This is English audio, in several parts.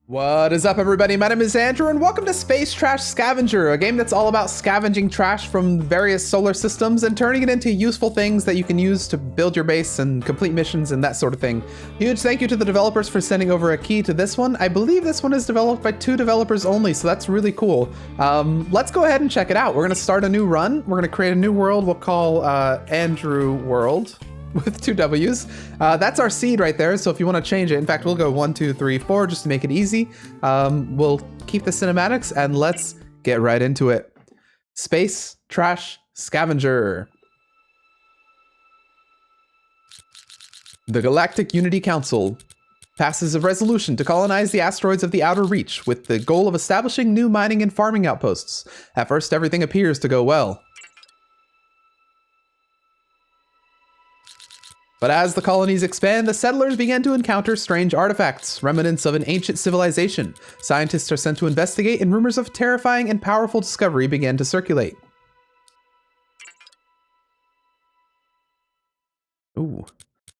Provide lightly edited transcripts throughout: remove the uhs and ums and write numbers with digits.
What is up, everybody? My name is Andrew, and welcome to Space Trash Scavenger, a game that's all about scavenging trash from various solar systems and turning it into useful things that you can use to build your base and complete missions and that sort of thing. Huge thank you to the developers for sending over a key to this one. I believe this one is developed by 2 developers only, so that's really cool. Let's go ahead and check it out. We're going to start a new run. We're going to create a new world we'll call Andrew World. With 2 W's. That's our seed right there, so if you want to change it, in fact, we'll go 1, 2, 3, 4 just to make it easy. We'll keep the cinematics and let's get right into it. Space Trash Scavenger. The Galactic Unity Council passes a resolution to colonize the asteroids of the Outer Reach with the goal of establishing new mining and farming outposts. At first, everything appears to go well. But as the colonies expand, the settlers begin to encounter strange artifacts, remnants of an ancient civilization. Scientists are sent to investigate, and rumors of terrifying and powerful discovery begin to circulate. Ooh.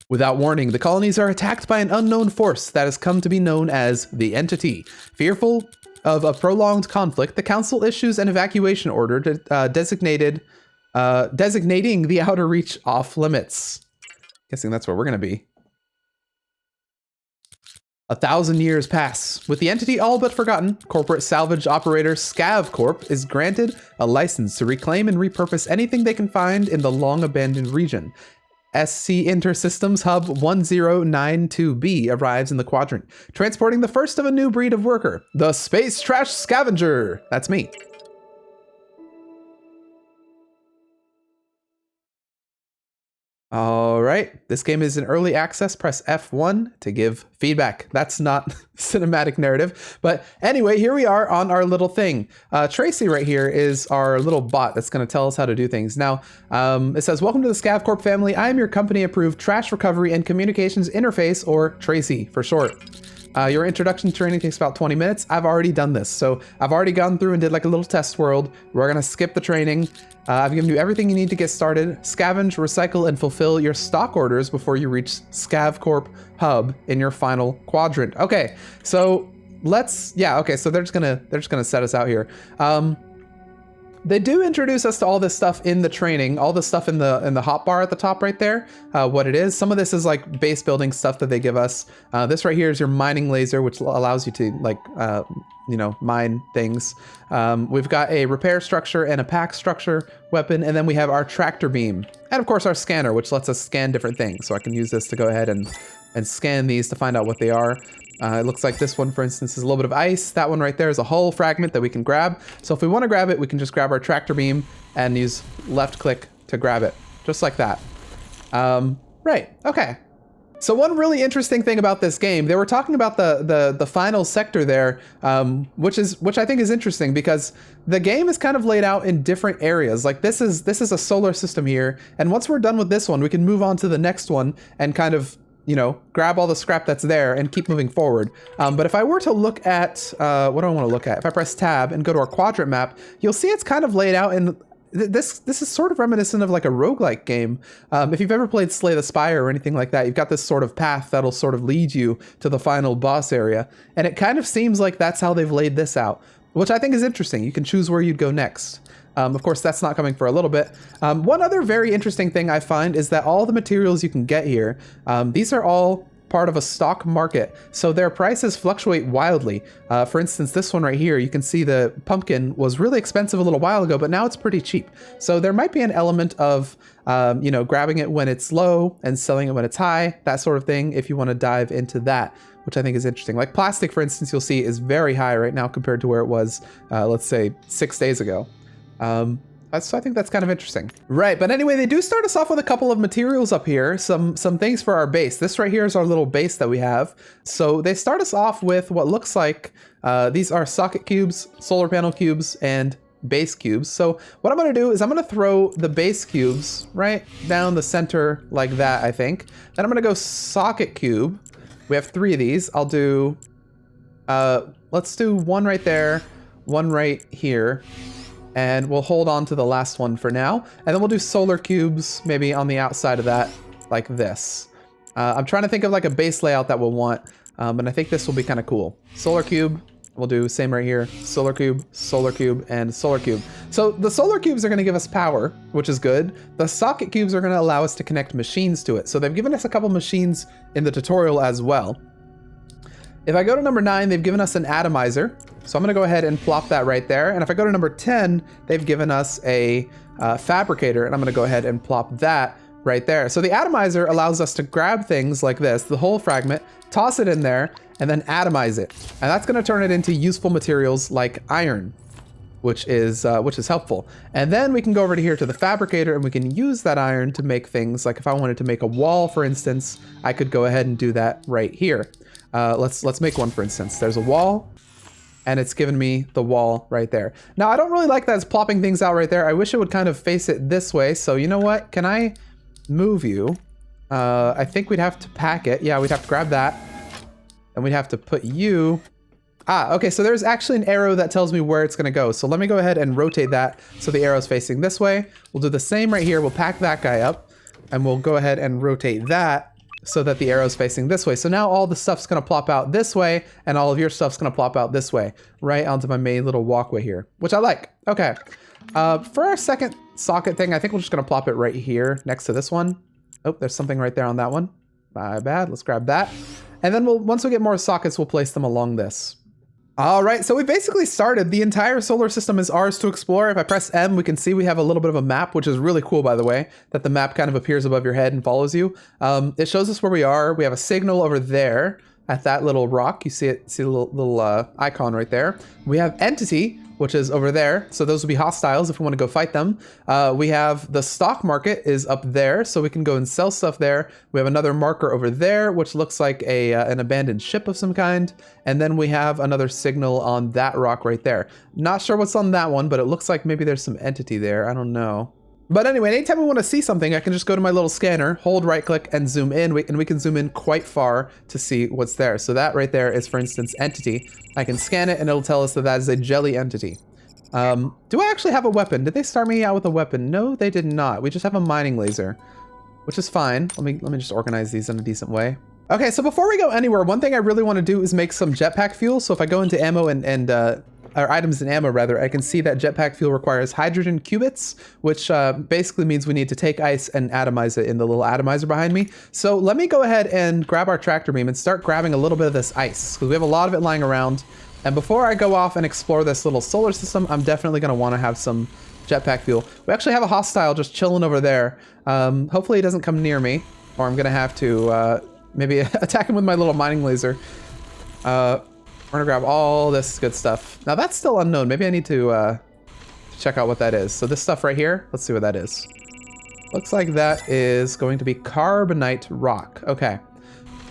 Without warning, the colonies are attacked by an unknown force that has come to be known as the Entity. Fearful of a prolonged conflict, the Council issues an evacuation order designating the Outer Reach off limits. Guessing that's where we're going to be. 1,000 years pass. With the Entity all but forgotten, corporate salvage operator Scav Corp is granted a license to reclaim and repurpose anything they can find in the long-abandoned region. SC Intersystems Hub 1092B arrives in the quadrant, transporting the first of a new breed of worker, the Space Trash Scavenger. That's me. All right, this game is in early access. Press F1 to give feedback. That's not cinematic narrative. But anyway, here we are on our little thing. Tracy right here is our little bot that's going to tell us how to do things. Now, it says, welcome to the Scav Corp family. I am your company-approved trash recovery and communications interface, or Tracy for short. Your introduction training takes about 20 minutes. I've already done this. So I've already gone through and did like a little test world. We're going to skip the training. I've given you everything you need to get started. Scavenge, recycle, and fulfill your stock orders before you reach Scav Corp Hub in your final quadrant. Okay, so so they're just gonna set us out here. They do introduce us to all this stuff in the training, all the stuff in the hotbar at the top right there, what it is. Some of this is like base building stuff that they give us. This right here is your mining laser, which allows you to like, mine things. We've got a repair structure and a pack structure weapon, and then we have our tractor beam. And of course our scanner, which lets us scan different things. So I can use this to go ahead and scan these to find out what they are. It looks like this one, for instance, is a little bit of ice. That one right there is a hull fragment that we can grab. So if we want to grab it, we can just grab our tractor beam and use left click to grab it, just like that. Right, okay. So one really interesting thing about this game, they were talking about the final sector there, which I think is interesting because the game is kind of laid out in different areas. Like this is a solar system here, and once we're done with this one, we can move on to the next one and kind of, grab all the scrap that's there and keep moving forward. But if I were to look at, what do I want to look at? If I press tab and go to our quadrant map, you'll see it's kind of laid out in, this is sort of reminiscent of like a roguelike game. If you've ever played Slay the Spire or anything like that, you've got this sort of path that'll sort of lead you to the final boss area. And it kind of seems like that's how they've laid this out, which I think is interesting. You can choose where you'd go next. Of course, that's not coming for a little bit. One other very interesting thing I find is that all the materials you can get here, these are all part of a stock market, so their prices fluctuate wildly. For instance, this one right here, you can see the pumpkin was really expensive a little while ago, but now it's pretty cheap. So there might be an element of, grabbing it when it's low and selling it when it's high, that sort of thing, if you want to dive into that, which I think is interesting. Like plastic, for instance, you'll see is very high right now compared to where it was, let's say 6 days ago. So I think that's kind of interesting. Right, but anyway, they do start us off with a couple of materials up here, some things for our base. This right here is our little base that we have. So they start us off with what looks like, these are socket cubes, solar panel cubes, and base cubes. So what I'm gonna do is I'm gonna throw the base cubes right down the center like that, I think. Then I'm gonna go socket cube. We have 3 of these. I'll do, let's do one right there, one right here. And we'll hold on to the last one for now. And then we'll do solar cubes maybe on the outside of that, like this. I'm trying to think of like a base layout that we'll want. And I think this will be kind of cool. Solar cube, we'll do same right here. Solar cube, and solar cube. So the solar cubes are going to give us power, which is good. The socket cubes are going to allow us to connect machines to it. So they've given us a couple machines in the tutorial as well. If I go to number 9, they've given us an atomizer. So I'm going to go ahead and plop that right there. And if I go to number 10, they've given us a fabricator, and I'm going to go ahead and plop that right there. So the atomizer allows us to grab things like this, the whole fragment, toss it in there, and then atomize it. And that's going to turn it into useful materials like iron, which is helpful. And then we can go over to here to the fabricator, and we can use that iron to make things like if I wanted to make a wall, for instance, I could go ahead and do that right here. Let's make one, for instance. There's a wall, and it's given me the wall right there. Now, I don't really like that it's plopping things out right there. I wish it would kind of face it this way. So you know what? Can I move you? I think we'd have to pack it. Yeah, we'd have to grab that. And we'd have to put you... okay, so there's actually an arrow that tells me where it's gonna go. So let me go ahead and rotate that so the arrow's facing this way. We'll do the same right here. We'll pack that guy up, and we'll go ahead and rotate that so that the arrow's facing this way. So now all the stuff's gonna plop out this way, and all of your stuff's gonna plop out this way, right onto my main little walkway here, which I like. Okay, for our second socket thing, I think we're just gonna plop it right here next to this one. Oh, there's something right there on that one. My bad, let's grab that. And then once we get more sockets, we'll place them along this. All right, so we basically started. The entire solar system is ours to explore. If I press M, we can see we have a little bit of a map, which is really cool, by the way, that the map kind of appears above your head and follows you. It shows us where we are. We have a signal over there at that little rock. You see it, see the little icon right there. We have entity, which is over there. So those would be hostiles if we want to go fight them. We have the stock market is up there, so we can go and sell stuff there. We have another marker over there, which looks like an abandoned ship of some kind. And then we have another signal on that rock right there. Not sure what's on that one, but it looks like maybe there's some entity there. I don't know. But anyway, anytime we want to see something, I can just go to my little scanner, hold right click and zoom in, and we can zoom in quite far to see what's there. So that right there is, for instance, entity. I can scan it and it'll tell us that that is a jelly entity. Do I actually have a weapon? Did they start me out with a weapon? No, they did not. We just have a mining laser, which is fine. Let me just organize these in a decent way. Okay, so before we go anywhere, one thing I really want to do is make some jetpack fuel. So if I go into ammo or items and ammo rather, I can see that jetpack fuel requires hydrogen qubits, which basically means we need to take ice and atomize it in the little atomizer behind me. So let me go ahead and grab our tractor beam and start grabbing a little bit of this ice, because we have a lot of it lying around. And before I go off and explore this little solar system, I'm definitely going to want to have some jetpack fuel. We actually have a hostile just chilling over there. Hopefully he doesn't come near me, or I'm going to have to maybe attack him with my little mining laser. We're gonna grab all this good stuff. Now that's still unknown. Maybe I need to check out what that is. So this stuff right here, let's see what that is. Looks like that is going to be carbonite rock. Okay.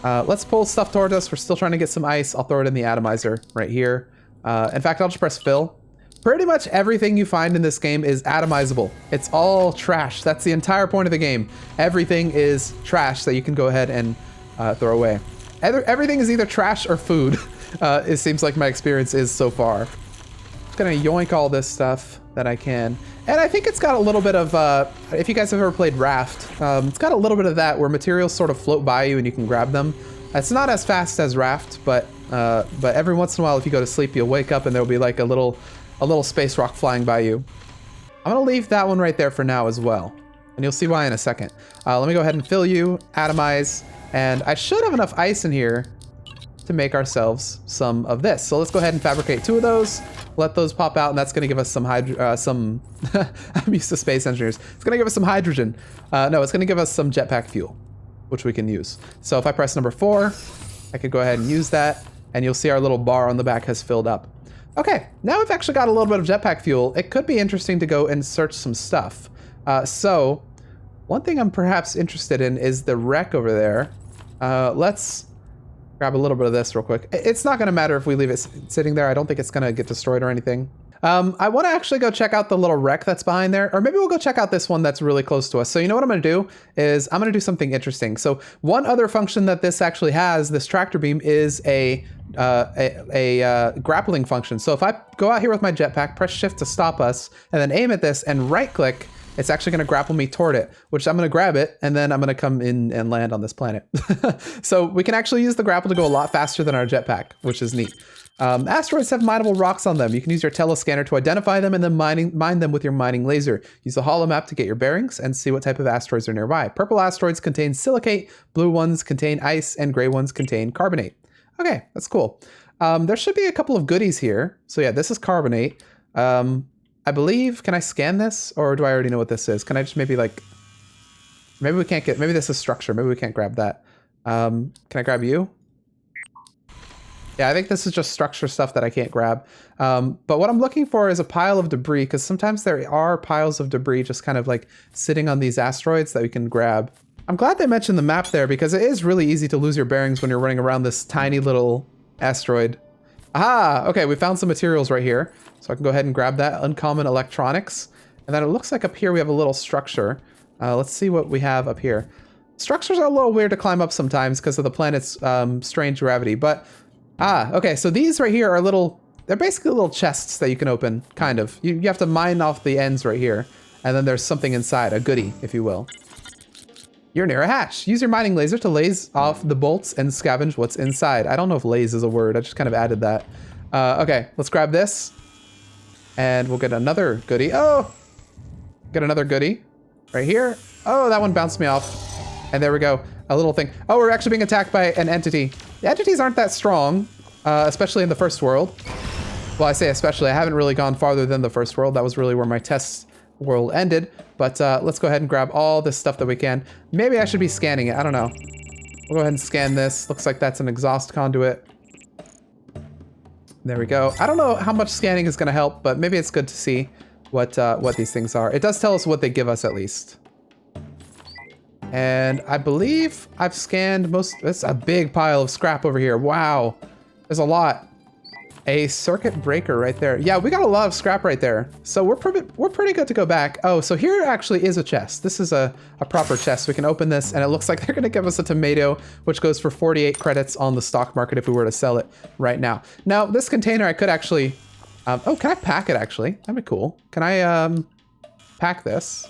Let's pull stuff towards us. We're still trying to get some ice. I'll throw it in the atomizer right here. In fact, I'll just press fill. Pretty much everything you find in this game is atomizable. It's all trash. That's the entire point of the game. Everything is trash that you can go ahead and throw away. Everything is either trash or food. It seems like my experience is so far. Just gonna yoink all this stuff that I can. And I think it's got a little bit of, if you guys have ever played Raft, it's got a little bit of that where materials sort of float by you and you can grab them. It's not as fast as Raft, but every once in a while, if you go to sleep, you'll wake up and there'll be like a little space rock flying by you. I'm gonna leave that one right there for now as well. And you'll see why in a second. Let me go ahead and fill you, atomize, and I should have enough ice in here to make ourselves some of this. So let's go ahead and fabricate 2 of those, let those pop out, and that's gonna give us some I'm used to space engineers. It's gonna give us some hydrogen. No, it's gonna give us some jetpack fuel, which we can use. So if I press number 4, I could go ahead and use that, and you'll see our little bar on the back has filled up. Okay, now we've actually got a little bit of jetpack fuel. It could be interesting to go and search some stuff. So one thing I'm perhaps interested in is the wreck over there. Let's grab a little bit of this real quick. It's not going to matter if we leave it sitting there. I don't think it's going to get destroyed or anything. I want to actually go check out the little wreck that's behind there, or maybe we'll go check out this one that's really close to us. So you know what I'm going to do is I'm going to do something interesting. So one other function that this actually has, this tractor beam, is a grappling function. So if I go out here with my jetpack, press shift to stop us, and then aim at this and right click, it's actually going to grapple me toward it, which I'm going to grab it, and then I'm going to come in and land on this planet. So we can actually use the grapple to go a lot faster than our jetpack, which is neat. Asteroids have mineable rocks on them. You can use your telescanner to identify them and then mine them with your mining laser. Use the holo map to get your bearings and see what type of asteroids are nearby. Purple asteroids contain silicate, blue ones contain ice, and gray ones contain carbonate. Okay, that's cool. There should be a couple of goodies here. So yeah, this is carbonate. I believe, can I scan this? Or do I already know what this is? Can I just maybe like, maybe we can't get, maybe this is structure. Maybe we can't grab that. Can I grab you? Yeah, I think this is just structure stuff that I can't grab. But what I'm looking for is a pile of debris, because sometimes there are piles of debris just kind of like sitting on these asteroids that we can grab. I'm glad they mentioned the map there, because it is really easy to lose your bearings when you're running around this tiny little asteroid. Aha! Okay, we found some materials right here. So I can go ahead and grab that. Uncommon electronics. And then it looks like up here we have a little structure. Let's see what we have up here. Structures are a little weird to climb up sometimes because of the planet's strange gravity, but okay, so these right here are little, they're basically little chests that you can open, kind of. You have to mine off the ends right here, and then there's something inside, a goodie, if you will. You're near a hatch. Use your mining laser to laze off the bolts and scavenge what's inside. I don't know if laze is a word, I just kind of added that. Okay, let's grab this, and we'll get another goodie. Oh! Get another goodie right here. Oh, that one bounced me off. And there we go, a little thing. Oh, we're actually being attacked by an entity. The entities aren't that strong, especially in the first world. Well, I say especially, I haven't really gone farther than the first world. That was really where my test world ended. But let's go ahead and grab all this stuff that we can. Maybe I should be scanning it, I don't know. We'll go ahead and scan this. Looks like that's an exhaust conduit. There we go. I don't know how much scanning is gonna help, but maybe it's good to see what these things are. It does tell us what they give us at least. And I believe I've scanned most. It's a big pile of scrap over here. Wow, there's a lot. A circuit breaker right there. Yeah, we got a lot of scrap right there. So we're pretty good to go back. Oh, so here actually is a chest. This is a proper chest. We can open this, and it looks like they're gonna give us a tomato, which goes for 48 credits on the stock market if we were to sell it right now. Now, this container I could actually. Oh, can I pack it actually? That'd be cool. Can I pack this?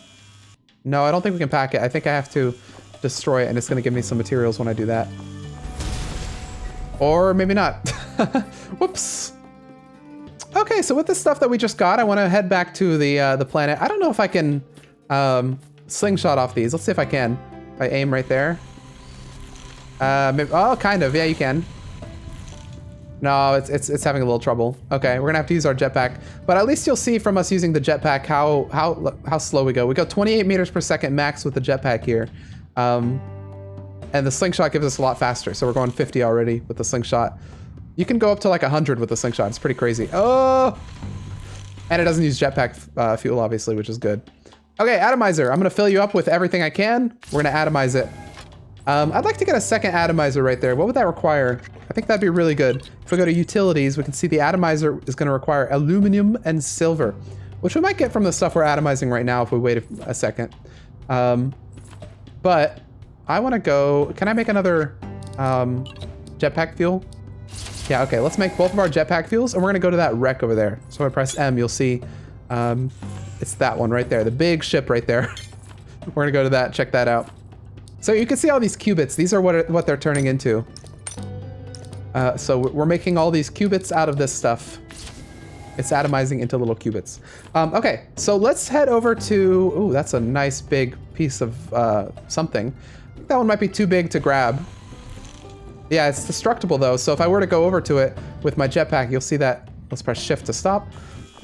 No, I don't think we can pack it. I think I have to destroy it, and it's going to give me some materials when I do that. Or maybe not. Whoops. Okay, so with the stuff that we just got, I want to head back to the planet. I don't know if I can slingshot off these. Let's see if I can. If I aim right there. Maybe, oh, kind of. Yeah, you can. No, it's having a little trouble. Okay, we're gonna have to use our jetpack, but at least you'll see from us using the jetpack how slow we go. We go 28 meters per second max with the jetpack here, and the slingshot gives us a lot faster. So we're going 50 already with the slingshot. You can go up to like 100 with the slingshot. It's pretty crazy. Oh, and it doesn't use jetpack fuel, obviously, which is good. Okay, atomizer. I'm gonna fill you up with everything I can. We're gonna atomize it. I'd like to get a second atomizer right there. What would that require? I think that'd be really good. If we go to utilities, we can see the atomizer is going to require aluminum and silver, which we might get from the stuff we're atomizing right now if we wait a second. But I want to go, can I make another jetpack fuel? Yeah, okay, let's make both of our jetpack fuels, and we're going to go to that wreck over there. So if I press M, you'll see it's that one right there, the big ship right there. We're going to go to that, check that out. So you can see all these qubits. These are what they're turning into. So we're making all these qubits out of this stuff. It's atomizing into little qubits. Okay, so let's head over to... Ooh, that's a nice big piece of something. I think that one might be too big to grab. Yeah, it's destructible though. So if I were to go over to it with my jetpack, you'll see that... Let's press shift to stop.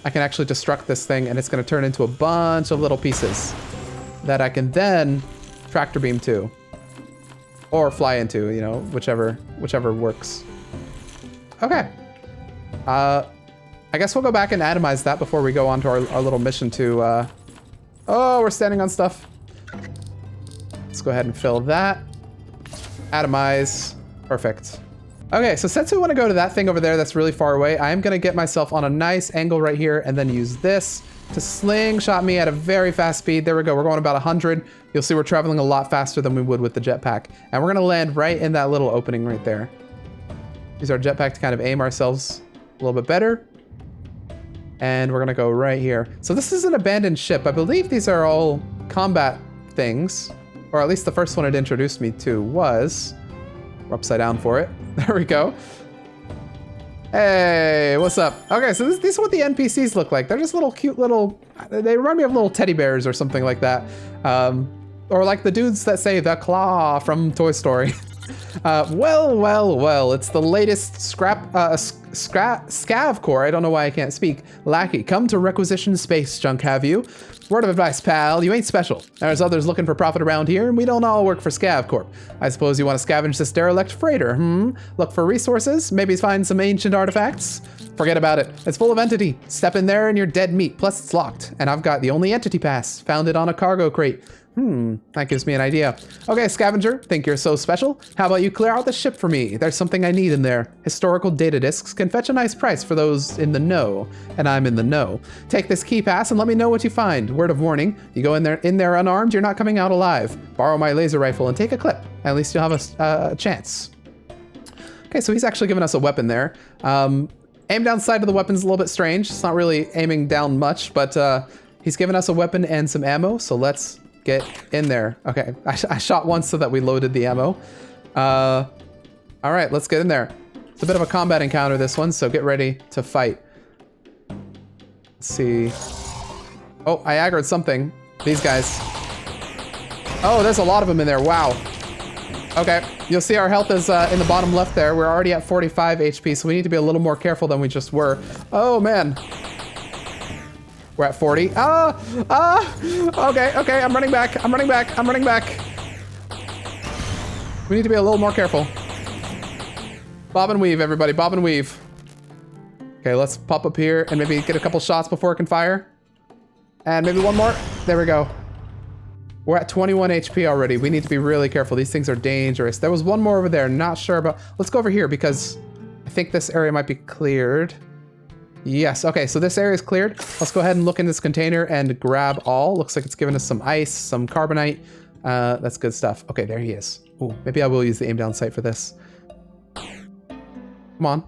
I can actually destruct this thing, and it's going to turn into a bunch of little pieces that I can then tractor beam to. Or fly into, you know, whichever works. Okay. I guess we'll go back and atomize that before we go on to our little mission to... Oh, we're standing on stuff. Let's go ahead and fill that. Atomize. Perfect. Okay, so since we want to go to that thing over there that's really far away, I am going to get myself on a nice angle right here and then use this to slingshot me at a very fast speed. There we go. We're going about 100. You'll see we're traveling a lot faster than we would with the jetpack. And we're going to land right in that little opening right there. Use our jetpack to kind of aim ourselves a little bit better. And we're gonna go right here. So this is an abandoned ship. I believe these are all combat things, or at least the first one it introduced me to was. We're upside down for it. There we go. Hey, what's up? Okay, so these are what the NPCs look like. They're just little cute little, they remind me of little teddy bears or something like that. Or like the dudes that say the claw from Toy Story. Well, it's the latest scav core. I don't know why I can't speak. Lackey, come to requisition space junk, have you? Word of advice, pal, you ain't special. There's others looking for profit around here, and we don't all work for Scav Corp. I suppose you want to scavenge this derelict freighter, Look for resources, maybe find some ancient artifacts? Forget about it. It's full of entity. Step in there and you're dead meat, plus it's locked. And I've got the only entity pass, found it on a cargo crate. That gives me an idea. Okay, scavenger, think you're so special? How about you clear out the ship for me? There's something I need in there. Historical data discs can fetch a nice price for those in the know, and I'm in the know. Take this key pass and let me know what you find. Word of warning, you go in there unarmed, you're not coming out alive. Borrow my laser rifle and take a clip. At least you'll have a chance. Okay, so he's actually given us a weapon there. Aim down sight of the weapon's a little bit strange. It's not really aiming down much, but he's given us a weapon and some ammo, so let's get in there. Okay, I shot once so that we loaded the ammo. All right, let's get in there. It's a bit of a combat encounter, this one, so get ready to fight. Let's see. Oh, I aggroed something. These guys. Oh, there's a lot of them in there. Wow. Okay, you'll see our health is in the bottom left there. We're already at 45 HP, so we need to be a little more careful than we just were. Oh, man. We're at 40. Okay, I'm running back. We need to be a little more careful. Bob and weave, everybody, bob and weave. Okay, let's pop up here and maybe get a couple shots before it can fire. And maybe one more. There we go. We're at 21 HP already. We need to be really careful. These things are dangerous. There was one more over there. Not sure about. Let's go over here because I think this area might be cleared. Yes, okay, so this area is cleared. Let's go ahead and look in this container and grab all. Looks like it's giving us some ice, some carbonite. That's good stuff. Okay, there he is. Ooh, maybe I will use the aim down sight for this. Come on.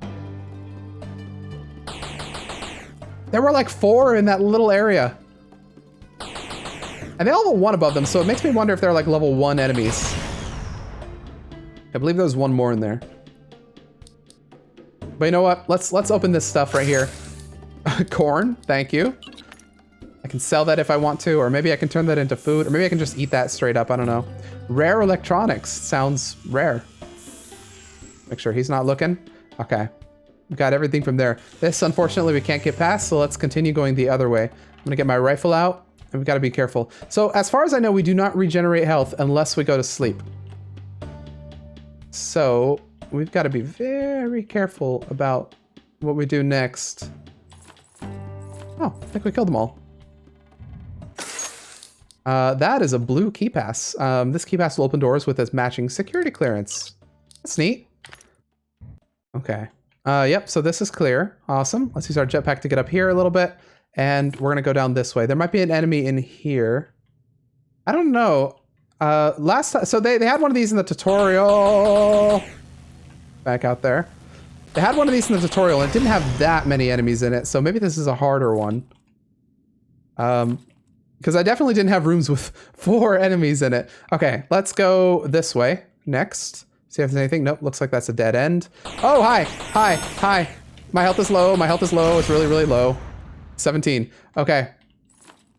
There were like 4 in that little area. And they all have a 1 above them, so it makes me wonder if they're like level 1 enemies. I believe there's one more in there. But you know what? Let's open this stuff right here. Corn, thank you. I can sell that if I want to, or maybe I can turn that into food, or maybe I can just eat that straight up, I don't know. Rare electronics, sounds rare. Make sure he's not looking. Okay, we got everything from there. This, unfortunately, we can't get past, so let's continue going the other way. I'm gonna get my rifle out, and we've gotta be careful. So, as far as I know, we do not regenerate health unless we go to sleep. So, we've gotta be very careful about what we do next. Oh, I think we killed them all. That is a blue key pass. This key pass will open doors with its matching security clearance. That's neat. Okay. Yep, so this is clear. Awesome. Let's use our jetpack to get up here a little bit. And we're gonna go down this way. There might be an enemy in here. I don't know. Last time, so they had one of these in the tutorial. Back out there. They had one of these in the tutorial and it didn't have that many enemies in it. So maybe this is a harder one. Because I definitely didn't have rooms with 4 enemies in it. Okay, let's go this way next. See if there's anything. Nope, looks like that's a dead end. Oh, hi. My health is low. It's really, really low. 17. Okay.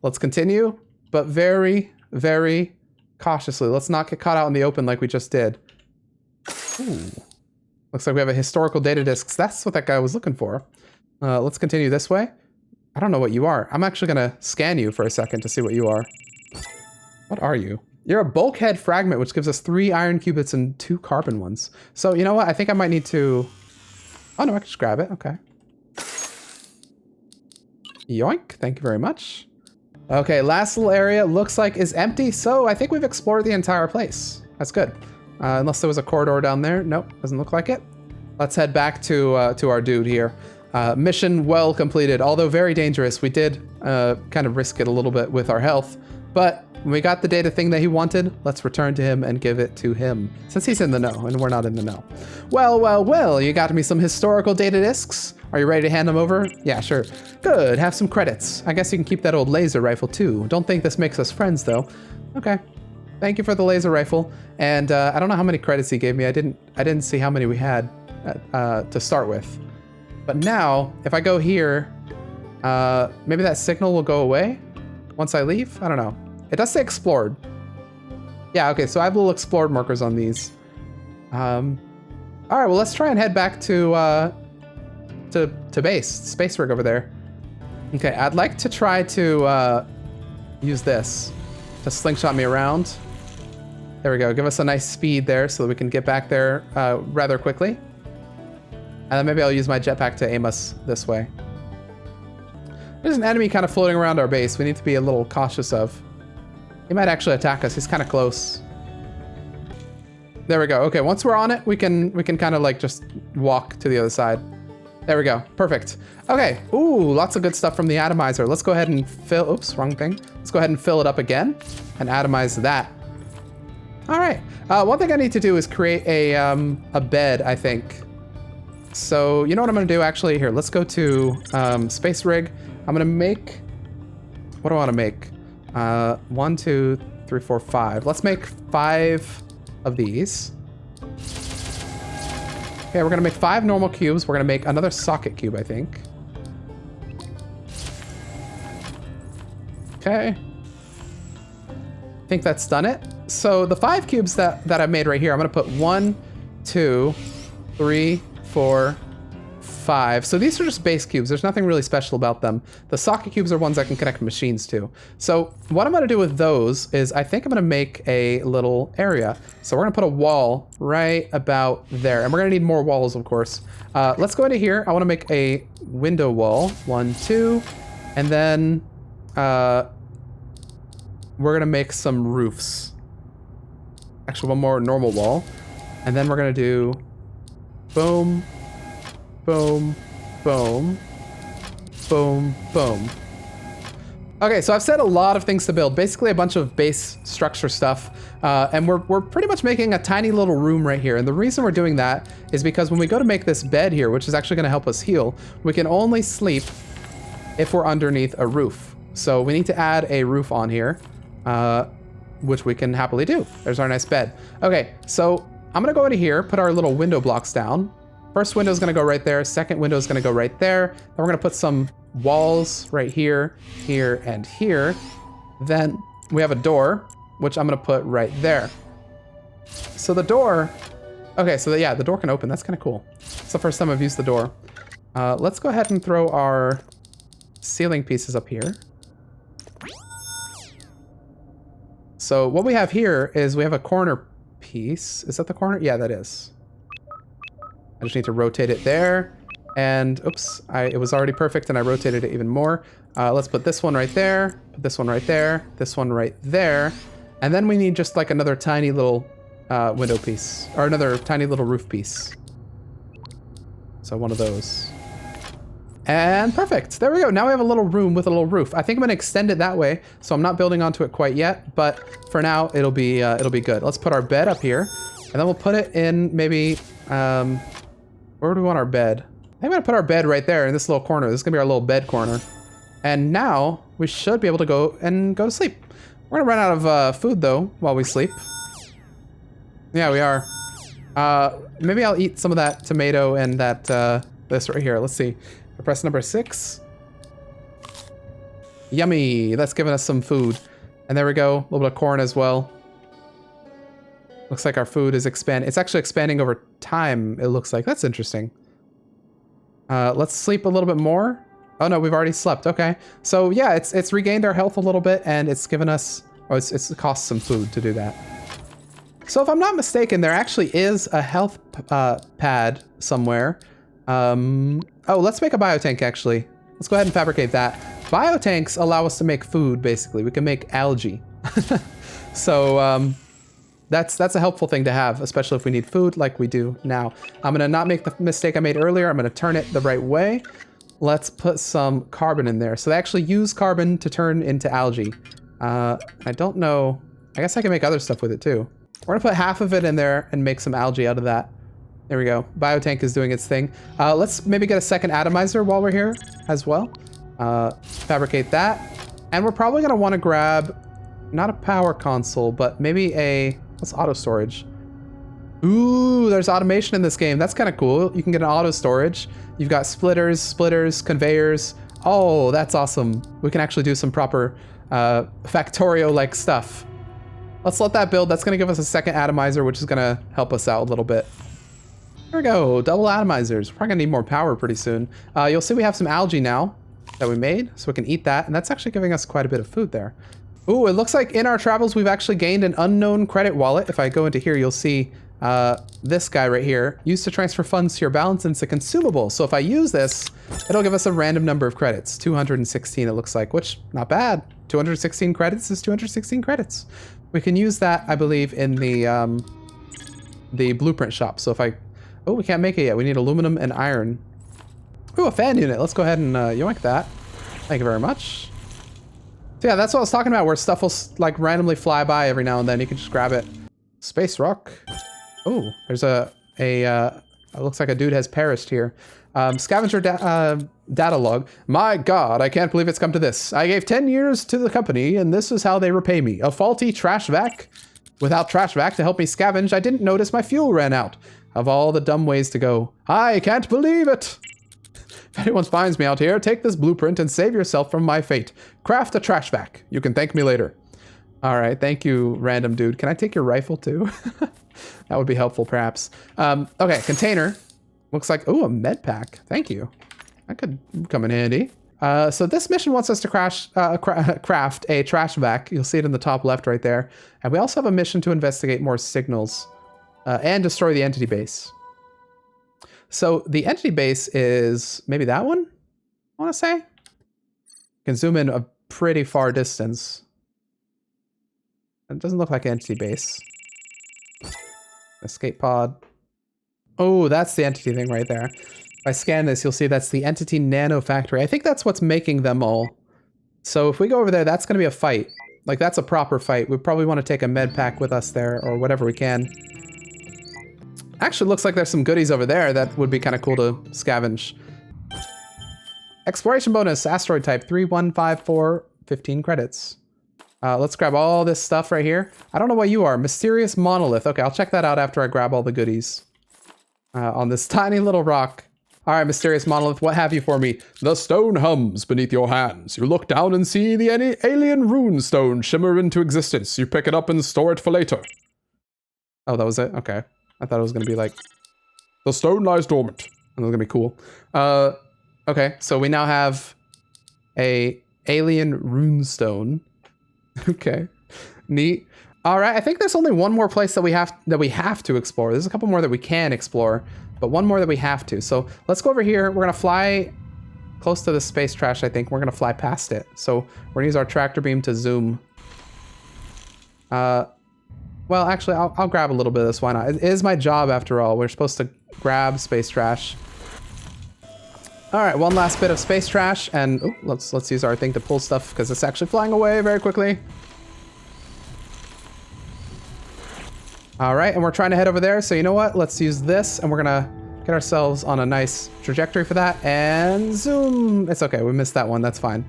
Let's continue, but very, very cautiously. Let's not get caught out in the open like we just did. Ooh. Looks like we have a historical data discs. That's what that guy was looking for. Let's continue this way. I don't know what you are. I'm actually gonna scan you for a second to see what you are. What are you? You're a bulkhead fragment, which gives us 3 iron qubits and 2 carbon ones. So you know what? I think I might need to... Oh no, I can just grab it. Okay. Yoink. Thank you very much. Okay, last little area looks like is empty. So I think we've explored the entire place. That's good. Unless there was a corridor down there. Nope, doesn't look like it. Let's head back to our dude here. Mission well completed, although very dangerous. We did kind of risk it a little bit with our health, but when we got the data thing that he wanted, let's return to him and give it to him, since he's in the know and we're not in the know. Well, you got me some historical data discs. Are you ready to hand them over? Yeah, sure. Good, have some credits. I guess you can keep that old laser rifle too. Don't think this makes us friends though. Okay. Thank you for the laser rifle. And I don't know how many credits he gave me. I didn't see how many we had to start with. But now, if I go here, maybe that signal will go away once I leave? I don't know. It does say explored. Yeah, okay, so I have little explored markers on these. All right, well, let's try and head back to base, space rig over there. Okay, I'd like to try to use this to slingshot me around. There we go, give us a nice speed there so that we can get back there rather quickly. And then maybe I'll use my jetpack to aim us this way. There's an enemy kind of floating around our base we need to be a little cautious of. He might actually attack us. He's kind of close. There we go. Okay, once we're on it, we can kind of like just walk to the other side. There we go. Perfect. Okay. Ooh, lots of good stuff from the atomizer. Let's go ahead and fill... Oops, wrong thing. Let's go ahead and fill it up again and atomize that. All right. One thing I need to do is create a bed, I think. So you know what I'm going to do? Actually, here, let's go to space rig. I'm going to make... What do I want to make? 1, 2, 3, 4, 5. Let's make 5 of these. Okay, we're gonna make 5 normal cubes. We're gonna make another socket cube, I think. Okay. I think that's done it. So the 5 cubes that I made right here, I'm gonna put 1, 2, 3, 4, 5. So these are just base cubes. There's nothing really special about them. The socket cubes are ones I can connect machines to. So what I'm gonna do with those is I think I'm gonna make a little area. So we're gonna put a wall right about there. And we're gonna need more walls, of course. Let's go into here. I wanna make a window wall. 1, 2, and then we're gonna make some roofs. Actually, one more normal wall. And then we're gonna do boom, boom, boom, boom, boom. Okay, so I've said a lot of things to build, basically a bunch of base structure stuff, and we're pretty much making a tiny little room right here. And the reason we're doing that is because when we go to make this bed here, which is actually gonna help us heal, we can only sleep if we're underneath a roof. So we need to add a roof on here, which we can happily do. There's our nice bed. Okay, so I'm gonna go into here, put our little window blocks down. First window is going to go right there. Second window is going to go right there. Then we're going to put some walls right here, here, and here. Then we have a door, which I'm going to put right there. So the door... Okay, so yeah, the door can open. That's kind of cool. It's the first time I've used the door. Let's go ahead and throw our ceiling pieces up here. So what we have here is we have a corner piece. Is that the corner? Yeah, that is. I just need to rotate it there, and oops, it was already perfect and I rotated it even more. Let's put this one right there, put this one right there, this one right there, and then we need just like another tiny little window piece, or another tiny little roof piece. So one of those. And perfect, there we go. Now we have a little room with a little roof. I think I'm gonna extend it that way, so I'm not building onto it quite yet, but for now it'll be good. Let's put our bed up here, and then we'll put it in maybe, where do we want our bed? I think I'm gonna put our bed right there in this little corner. This is gonna be our little bed corner. And now we should be able to go to sleep. We're gonna run out of food though while we sleep. Yeah, we are. Maybe I'll eat some of that tomato and that this right here. Let's see. I press number 6. Yummy. That's giving us some food. And there we go. A little bit of corn as well. Looks like our food is expanding. It's actually expanding over time, it looks like. That's interesting. Let's sleep a little bit more. Oh no, we've already slept. Okay. So yeah, it's regained our health a little bit, and it's given us... Oh, it's cost some food to do that. So if I'm not mistaken, there actually is a health pad somewhere. Oh, let's make a biotank actually. Let's go ahead and fabricate that. Biotanks allow us to make food, basically. We can make algae. So, that's a helpful thing to have, especially if we need food like we do now. I'm gonna not make the mistake I made earlier. I'm gonna turn it the right way. Let's put some carbon in there. So they actually use carbon to turn into algae. I don't know. I guess I can make other stuff with it too. We're gonna put half of it in there and make some algae out of that. There we go. Biotank is doing its thing. Let's maybe get a second atomizer while we're here as well. Fabricate that. And we're probably going to want to grab, not a power console, but maybe a, what's auto storage? Ooh, there's automation in this game. That's kind of cool. You can get an auto storage. You've got splitters, conveyors. Oh, that's awesome. We can actually do some proper Factorio-like stuff. Let's let that build. That's going to give us a second atomizer, which is going to help us out a little bit. There we go. Double atomizers. We're probably going to need more power pretty soon. You'll see we have some algae now that we made, so we can eat that. And that's actually giving us quite a bit of food there. Ooh, it looks like in our travels, we've actually gained an unknown credit wallet. If I go into here, you'll see this guy right here. Used to transfer funds to your balance, and it's a consumable. So if I use this, it'll give us a random number of credits. 216 it looks like, which not bad. 216 credits is 216 credits. We can use that, I believe, in the blueprint shop. So if I... Oh, we can't make it yet. We need aluminum and iron. Ooh, a fan unit. Let's go ahead and yoink that. Thank you very much. So yeah, that's what I was talking about, where stuff will like randomly fly by every now and then. You can just grab it. Space rock. Oh, there's it looks like a dude has perished here. Scavenger data log. My God, I can't believe it's come to this. I gave 10 years to the company, and this is how they repay me. A faulty trash vac. Without trash vac to help me scavenge, I didn't notice my fuel ran out. Of all the dumb ways to go, I can't believe it. If anyone finds me out here, take this blueprint and save yourself from my fate. Craft a trash vac. You can thank me later. All right, thank you, random dude. Can I take your rifle too? That would be helpful, perhaps. Okay, container. Looks like, oh, a med pack. Thank you. That could come in handy. So this mission wants us to craft a trash vac. You'll see it in the top left right there. And we also have a mission to investigate more signals and destroy the entity base. So the entity base is maybe that one, I want to say. Can zoom in a pretty far distance. It doesn't look like an entity base. Escape pod. Oh, that's the entity thing right there. If I scan this, you'll see that's the entity nano factory. I think that's what's making them all. So if we go over there, that's going to be a fight. Like, that's a proper fight. We probably want to take a med pack with us there, or whatever we can. Actually, looks like there's some goodies over there that would be kind of cool to scavenge. Exploration bonus, asteroid type 3154, 15 credits. Let's grab all this stuff right here. I don't know what you are. Mysterious monolith. Okay, I'll check that out after I grab all the goodies. On this tiny little rock. All right, mysterious monolith, what have you for me? The stone hums beneath your hands. You look down and see the alien rune stone shimmer into existence. You pick it up and store it for later. Oh, that was it? Okay. I thought it was going to be like, the stone lies dormant. And it was going to be cool. Okay, so we now have a alien rune stone. Okay, neat. All right, I think there's only one more place that we have to explore. There's a couple more that we can explore, but one more that we have to. So let's go over here. We're gonna fly close to the space trash, I think. We're gonna fly past it. So we're gonna use our tractor beam to zoom. Well, actually, I'll grab a little bit of this. Why not? It is my job after all. We're supposed to grab space trash. All right, one last bit of space trash, and ooh, let's use our thing to pull stuff because it's actually flying away very quickly. All right, and we're trying to head over there, so you know what? Let's use this, and we're gonna get ourselves on a nice trajectory for that, and zoom. It's okay, we missed that one, that's fine.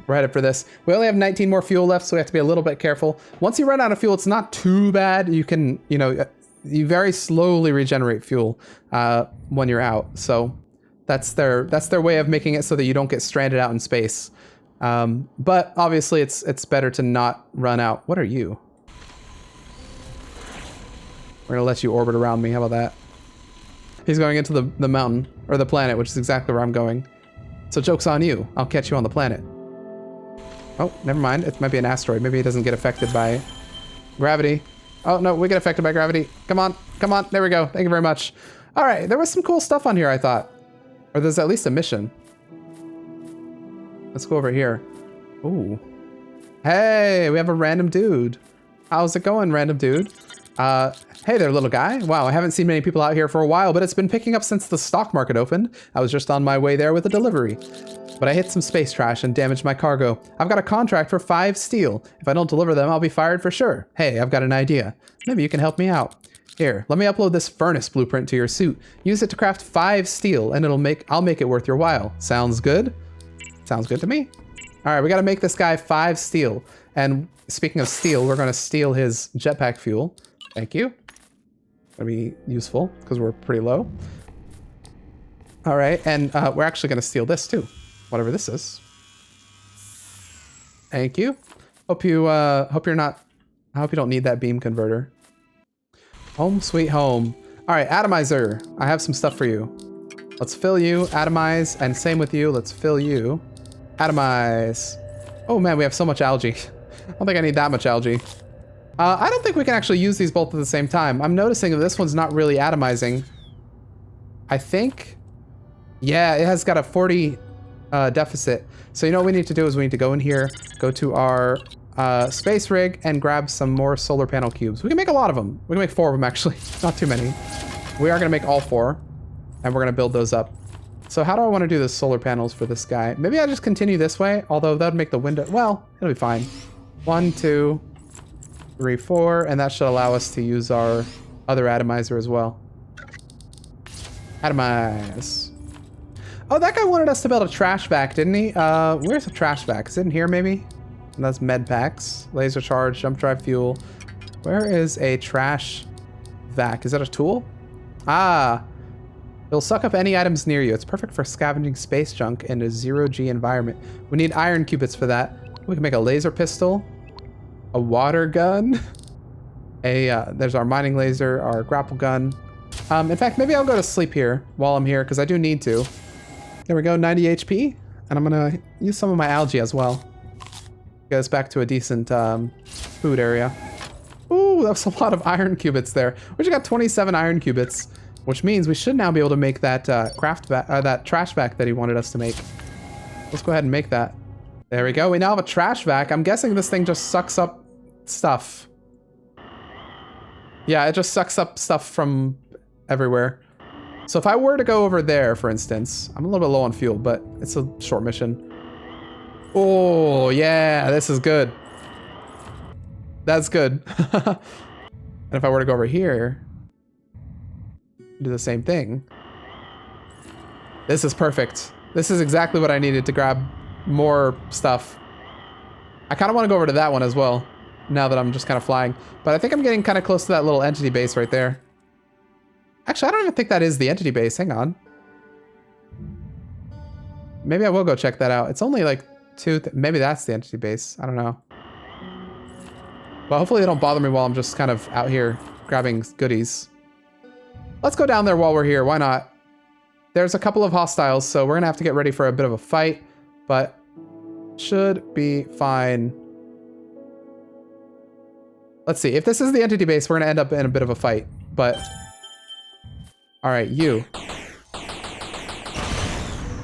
We're headed for this. We only have 19 more fuel left, so we have to be a little bit careful. Once you run out of fuel, it's not too bad. You can, you very slowly regenerate fuel when you're out, so that's their way of making it so that you don't get stranded out in space. But obviously, it's better to not run out. What are you? We're gonna let you orbit around me. How about that? He's going into the mountain, or the planet, which is exactly where I'm going. So joke's on you. I'll catch you on the planet. Oh, never mind. It might be an asteroid. Maybe it doesn't get affected by gravity. Oh, no, we get affected by gravity. Come on. Come on. There we go. Thank you very much. All right. There was some cool stuff on here, I thought. Or there's at least a mission. Let's go over here. Ooh. Hey, we have a random dude. How's it going, random dude? Hey there, little guy. Wow, I haven't seen many people out here for a while, but it's been picking up since the stock market opened. I was just on my way there with a delivery. But I hit some space trash and damaged my cargo. I've got a contract for 5 steel. If I don't deliver them, I'll be fired for sure. Hey, I've got an idea. Maybe you can help me out. Here, let me upload this furnace blueprint to your suit. Use it to craft 5 steel, and I'll make it worth your while. Sounds good? Sounds good to me. All right, we gotta make this guy 5 steel. And speaking of steel, we're gonna steal his jetpack fuel. Thank you. That'll be useful, because we're pretty low. All right, and we're actually gonna steal this too. Whatever this is. Thank you. Hope you don't need that beam converter. Home sweet home. All right, atomizer. I have some stuff for you. Let's fill you, atomize, and same with you. Let's fill you, atomize. Oh man, we have so much algae. I don't think I need that much algae. I don't think we can actually use these both at the same time. I'm noticing that this one's not really atomizing. I think, yeah, it has got a 40 deficit. So you know what we need to do is we need to go in here, go to our space rig, and grab some more solar panel cubes. We can make a lot of them. We can make 4 of them actually, not too many. We are gonna make all 4, and we're gonna build those up. So how do I want to do the solar panels for this guy? Maybe I just continue this way, although that would make the window, well, it'll be fine. 1, 2, 3, 4, and that should allow us to use our other atomizer as well. Atomize. Oh, that guy wanted us to build a trash vac, didn't he? Where's the trash vac? Is it in here maybe? And that's med packs, laser charge, jump drive fuel. Where is a trash vac? Is that a tool? Ah, it'll suck up any items near you. It's perfect for scavenging space junk in a 0G environment. We need iron qubits for that. We can make a laser pistol, a water gun, there's our mining laser, our grapple gun. In fact, maybe I'll go to sleep here while I'm here because I do need to. There we go, 90 HP, and I'm gonna use some of my algae as well. Get us back to a decent food area. Ooh, that was a lot of iron qubits there. We just got 27 iron qubits, which means we should now be able to make that that trash vac that he wanted us to make. Let's go ahead and make that. There we go. We now have a trash vac. I'm guessing this thing just sucks up stuff. Yeah, it just sucks up stuff from everywhere. So if I were to go over there, for instance, I'm a little bit low on fuel, but it's a short mission. Oh, yeah, this is good. That's good. And if I were to go over here, do the same thing. This is perfect. This is exactly what I needed to grab more stuff. I kind of want to go over to that one as well, now that I'm just kind of flying. But I think I'm getting kind of close to that little entity base right there. Actually, I don't even think that is the entity base. Hang on. Maybe I will go check that out. It's only like maybe that's the entity base. I don't know. Well, hopefully they don't bother me while I'm just kind of out here grabbing goodies. Let's go down there while we're here. Why not? There's a couple of hostiles, so we're gonna have to get ready for a bit of a fight, but should be fine. Let's see. If this is the entity base, we're gonna end up in a bit of a fight, but all right, you.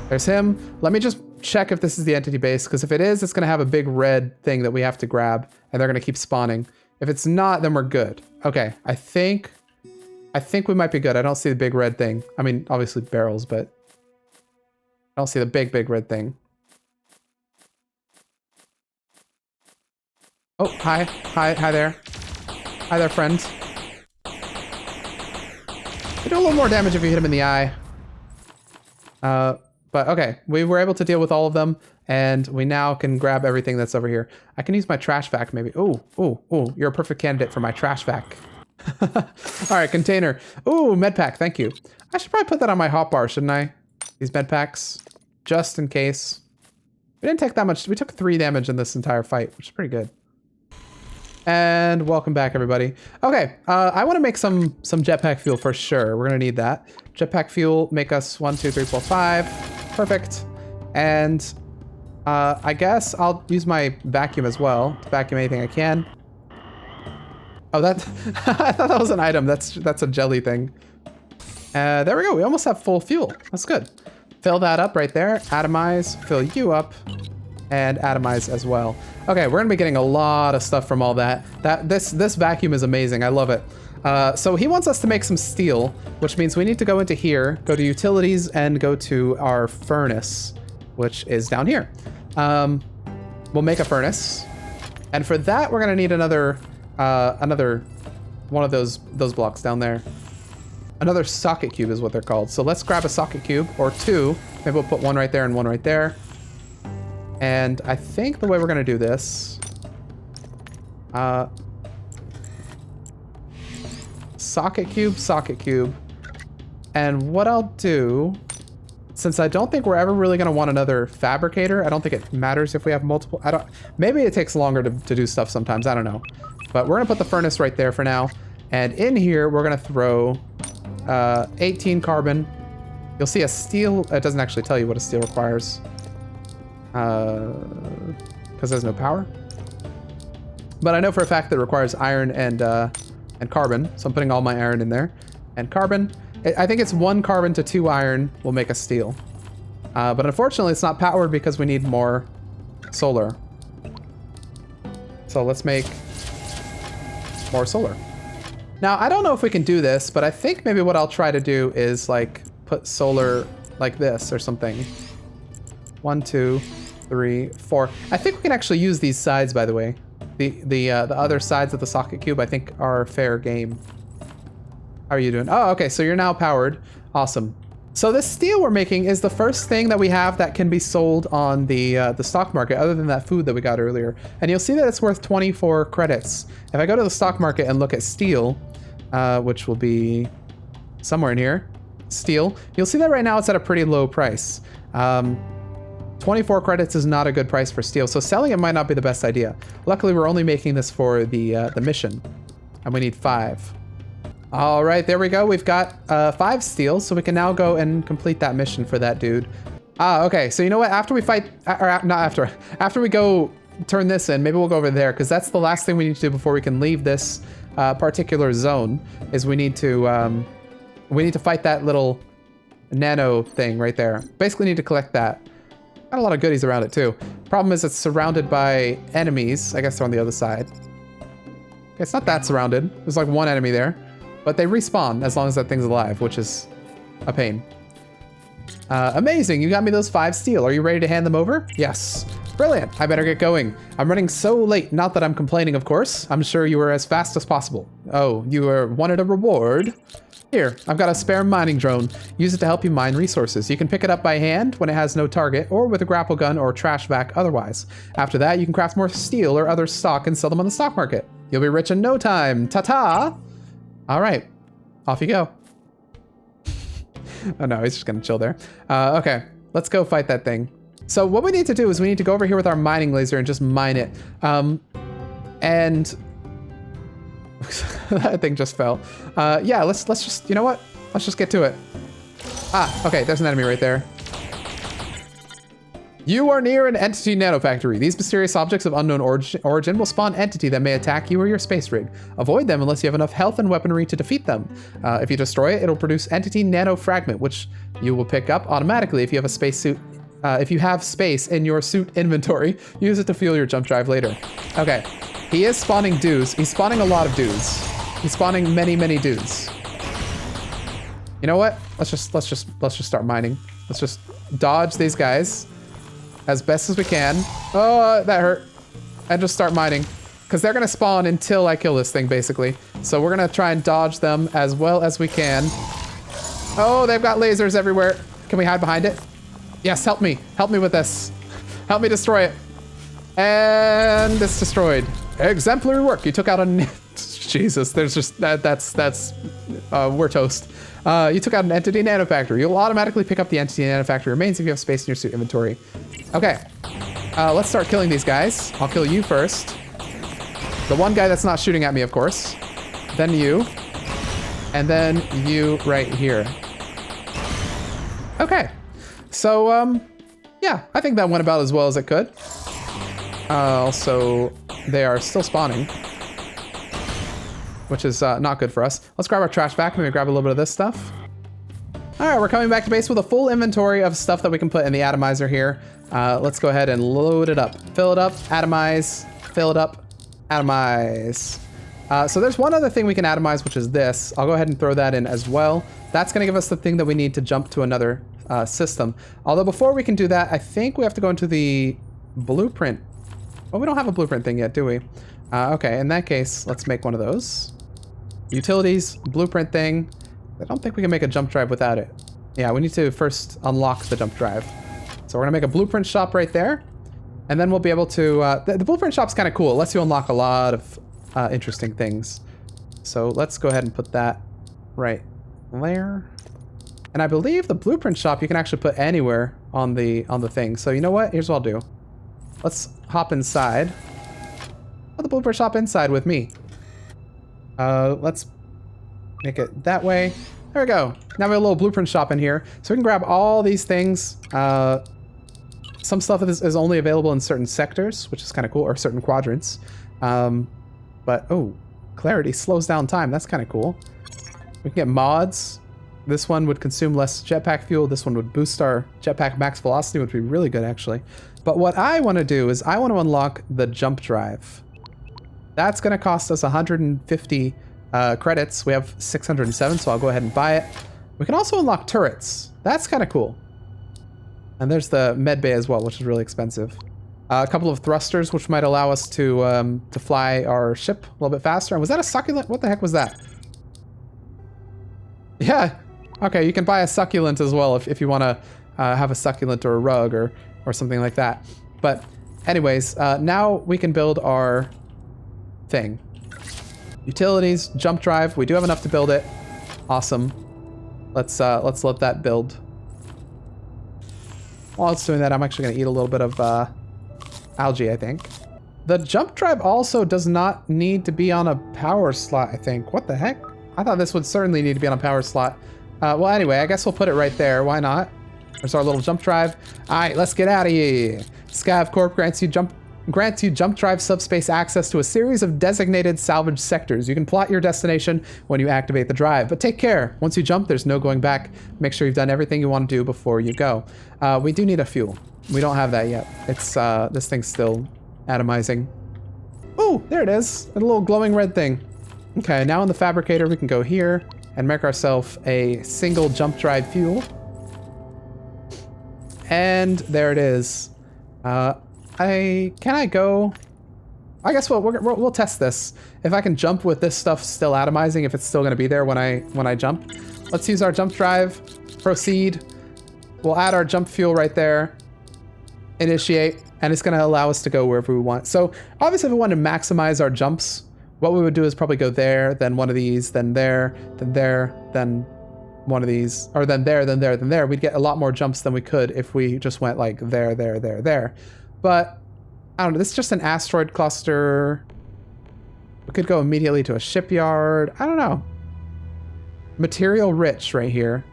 There's him. Let me just check if this is the entity base, because if it is, it's gonna have a big red thing that we have to grab, and they're gonna keep spawning. If it's not, then we're good. Okay, I think we might be good. I don't see the big red thing. I mean, obviously barrels, but I don't see the big red thing. Oh, hi there. Hi there, friend. You do a little more damage if you hit him in the eye. But okay, we were able to deal with all of them, and we now can grab everything that's over here. I can use my trash vac maybe. Ooh, you're a perfect candidate for my trash vac. All right, container. Ooh, med pack, thank you. I should probably put that on my hotbar, shouldn't I? These med packs, just in case. We didn't take that much. We took 3 damage in this entire fight, which is pretty good. And welcome back, everybody. Okay, I want to make some jetpack fuel for sure. We're gonna need that. Jetpack fuel, make us 1, 2, 3, 4, 5. Perfect. And I guess I'll use my vacuum as well to vacuum anything I can. Oh, that I thought that was an item. That's a jelly thing. There we go. We almost have full fuel. That's good. Fill that up right there. Atomize. Fill you up. And atomize as well. Okay, we're gonna be getting a lot of stuff from all that. This vacuum is amazing. I love it. So he wants us to make some steel, which means we need to go into here, go to utilities, and go to our furnace, which is down here. We'll make a furnace, and for that we're gonna need another one of those blocks down there. Another socket cube is what they're called. So let's grab a socket cube, or two. Maybe we'll put one right there and one right there. And I think the way we're gonna do this, socket cube. And what I'll do, since I don't think we're ever really gonna want another fabricator, I don't think it matters if we have multiple, maybe it takes longer to do stuff sometimes, I don't know. But we're gonna put the furnace right there for now. And in here, we're gonna throw 18 carbon. You'll see a steel. It doesn't actually tell you what a steel requires. Because there's no power. But I know for a fact that it requires iron and carbon. So I'm putting all my iron in there. And carbon. I think it's 1 carbon to 2 iron will make a steel. But unfortunately, it's not powered because we need more solar. So let's make more solar. Now, I don't know if we can do this, but I think maybe what I'll try to do is like put solar like this or something. 1, 2, 3, 4. I think we can actually use these sides, by the way. The other sides of the socket cube, I think, are fair game. How are you doing? Oh, okay, so you're now powered. Awesome. So this steel we're making is the first thing that we have that can be sold on the stock market, other than that food that we got earlier. And you'll see that it's worth 24 credits. If I go to the stock market and look at steel, which will be somewhere in here, steel, you'll see that right now it's at a pretty low price. 24 credits is not a good price for steel, so selling it might not be the best idea. Luckily, we're only making this for the mission, and we need 5. All right, there we go. We've got 5 steel, so we can now go and complete that mission for that dude. Okay, so you know what? After we fight, or not after, after we go turn this in, maybe we'll go over there, because that's the last thing we need to do before we can leave this particular zone, is we need to fight that little nano thing right there. Basically need to collect that. Got a lot of goodies around it too. Problem is it's surrounded by enemies. I guess they're on the other side. Okay, it's not that surrounded. There's like 1 enemy there. But they respawn as long as that thing's alive, which is a pain. Amazing, you got me those 5 steel. Are you ready to hand them over? Yes. Brilliant, I better get going. I'm running so late, not that I'm complaining, of course. I'm sure you were as fast as possible. Oh, you wanted a reward? Here, I've got a spare mining drone. Use it to help you mine resources. You can pick it up by hand when it has no target, or with a grapple gun or trash vac otherwise. After that, you can craft more steel or other stock and sell them on the stock market. You'll be rich in no time. Ta-ta! All right, off you go. Oh no, he's just gonna chill there. Okay, let's go fight that thing. So what we need to do is we need to go over here with our mining laser and just mine it. And that thing just fell. Yeah, let's just, you know what? Let's just get to it. Okay, there's an enemy right there. You are near an entity nanofactory. These mysterious objects of unknown origin will spawn entity that may attack you or your space rig. Avoid them unless you have enough health and weaponry to defeat them. If you destroy it, it'll produce entity nano fragment, which you will pick up automatically if you have a space suit. If you have space in your suit inventory, use it to fuel your jump drive later. Okay, he is spawning dudes. He's spawning a lot of dudes. He's spawning many dudes. You know what? Let's just start mining. Let's just dodge these guys as best as we can. Oh, that hurt. And just start mining, because they're gonna spawn until I kill this thing, basically. So we're gonna try and dodge them as well as we can. Oh, they've got lasers everywhere. Can we hide behind it? Yes, help me with this. Help me destroy it. And it's destroyed. Exemplary work. You took out a... Jesus, there's just... we're toast. You took out an entity nanofactory. You'll automatically pick up the entity nanofactory remains if you have space in your suit inventory. Okay. Let's start killing these guys. I'll kill you first. The one guy that's not shooting at me, of course. Then you. And then you right here. Okay. So, yeah, I think that went about as well as it could. Also, they are still spawning, which is not good for us. Let's grab our trash back. Maybe grab a little bit of this stuff. All right, we're coming back to base with a full inventory of stuff that we can put in the atomizer here. Let's go ahead and load it up. Fill it up, atomize, fill it up, atomize. So there's one other thing we can atomize, which is this. I'll go ahead and throw that in as well. That's gonna give us the thing that we need to jump to another system. Although before we can do that, I think we have to go into the blueprint. Well, we don't have a blueprint thing yet, do we? Okay, in that case, let's make one of those. Utilities, blueprint thing. I don't think we can make a jump drive without it. Yeah, we need to first unlock the jump drive. So we're gonna make a blueprint shop right there. And then we'll be able to, the blueprint shop's kind of cool. It lets you unlock a lot of interesting things. So let's go ahead and put that right there. And I believe the blueprint shop you can actually put anywhere on the thing. So you know what? Here's what I'll do. Let's hop inside. Put the blueprint shop inside with me. Let's make it that way. There we go. Now we have a little blueprint shop in here. So we can grab all these things. Some stuff is only available in certain sectors, which is kind of cool, or certain quadrants. But, oh, clarity slows down time. That's kind of cool. We can get mods. This one would consume less jetpack fuel. This one would boost our jetpack max velocity, which would be really good, actually. But what I want to do is I want to unlock the jump drive. That's going to cost us 150 credits. We have 607, so I'll go ahead and buy it. We can also unlock turrets. That's kind of cool. And there's the med bay as well, which is really expensive. A couple of thrusters, which might allow us to fly our ship a little bit faster. And was that a succulent? What the heck was that? Yeah. Okay, you can buy a succulent as well if you want to have a succulent or a rug or something like that. But anyways, now we can build our thing. Utilities, jump drive. We do have enough to build it. Awesome. Let's let that build. While it's doing that, I'm actually going to eat a little bit of algae, I think. The jump drive also does not need to be on a power slot, I think. What the heck? I thought this would certainly need to be on a power slot. Well, anyway, I guess we'll put it right there. Why not? There's our little jump drive. All right, let's get out of here. Scav Corp grants you jump drive subspace access to a series of designated salvage sectors. You can plot your destination when you activate the drive, but take care. Once you jump, there's no going back. Make sure you've done everything you want to do before you go. We do need a fuel. We don't have that yet. It's this thing's still atomizing. Oh, there it is. A little glowing red thing. Okay, now in the fabricator, we can go here and make ourselves a single jump drive fuel. And there it is. Can I go? I guess we'll test this. If I can jump with this stuff still atomizing, if it's still going to be there when I jump. Let's use our jump drive. Proceed. We'll add our jump fuel right there. Initiate, and it's going to allow us to go wherever we want. So obviously, if we want to maximize our jumps, what we would do is probably go there, then one of these, then there, then there, then one of these, or then there, then there, then there. We'd get a lot more jumps than we could if we just went like there, there, there, there. But I don't know, this is just an asteroid cluster. We could go immediately to a shipyard. I don't know. Material rich right here.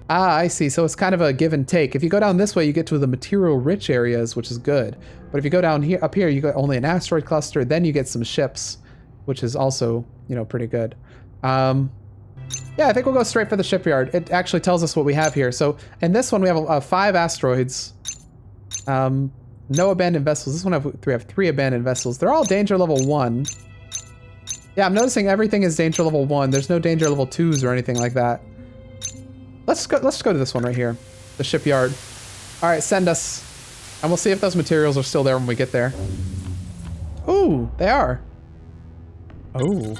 Ah, I see. So it's kind of a give and take. If you go down this way, you get to the material rich areas, which is good. But if you go down here, up here, you get only an asteroid cluster. Then you get some ships, which is also, you know, pretty good. Yeah, I think we'll go straight for the shipyard. It actually tells us what we have here. So in this one, we have 5 asteroids. No abandoned vessels. This one we have 3 abandoned vessels. They're all danger level 1. Yeah, I'm noticing everything is danger level 1. There's no danger level 2s or anything like that. Let's go to this one right here. The shipyard. All right, send us. And we'll see if those materials are still there when we get there. Ooh, they are. Oh.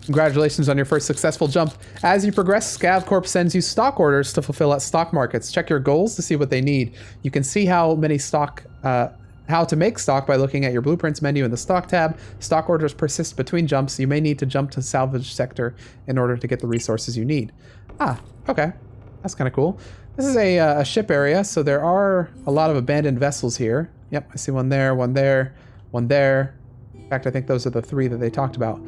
Congratulations on your first successful jump. As you progress, Scav Corp sends you stock orders to fulfill at stock markets. Check your goals to see what they need. You can see how to make stock by looking at your blueprints menu in the stock tab. Stock orders persist between jumps. You may need to jump to salvage sector in order to get the resources you need. Ah, okay. That's kind of cool. This is a ship area, so there are a lot of abandoned vessels here. Yep, I see one there, one there, one there. In fact, I think those are the 3 that they talked about.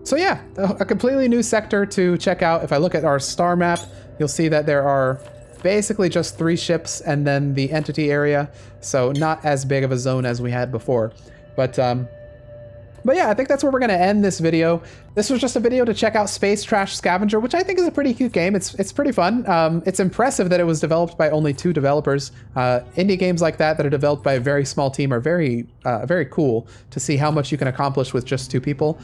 So yeah, a completely new sector to check out. If I look at our star map, you'll see that there are basically just 3 ships and then the entity area. So not as big of a zone as we had before. But yeah, I think that's where we're going to end this video. This was just a video to check out Space Trash Scavenger, which I think is a pretty cute game. It's pretty fun. It's impressive that it was developed by only 2 developers. Indie games like that are developed by a very small team are very cool to see how much you can accomplish with just 2 people.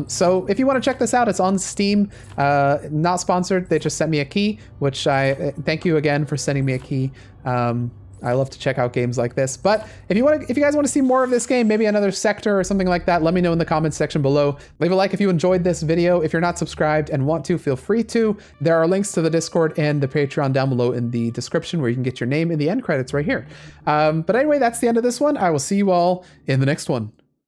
So if you want to check this out, it's on Steam. Not sponsored. They just sent me a key, which I thank you again for sending me a key. I love to check out games like this. But if you guys want to see more of this game, maybe another sector or something like that, let me know in the comments section below. Leave a like if you enjoyed this video. If you're not subscribed and want to, feel free to. There are links to the Discord and the Patreon down below in the description where you can get your name in the end credits right here. But anyway, that's the end of this one. I will see you all in the next one.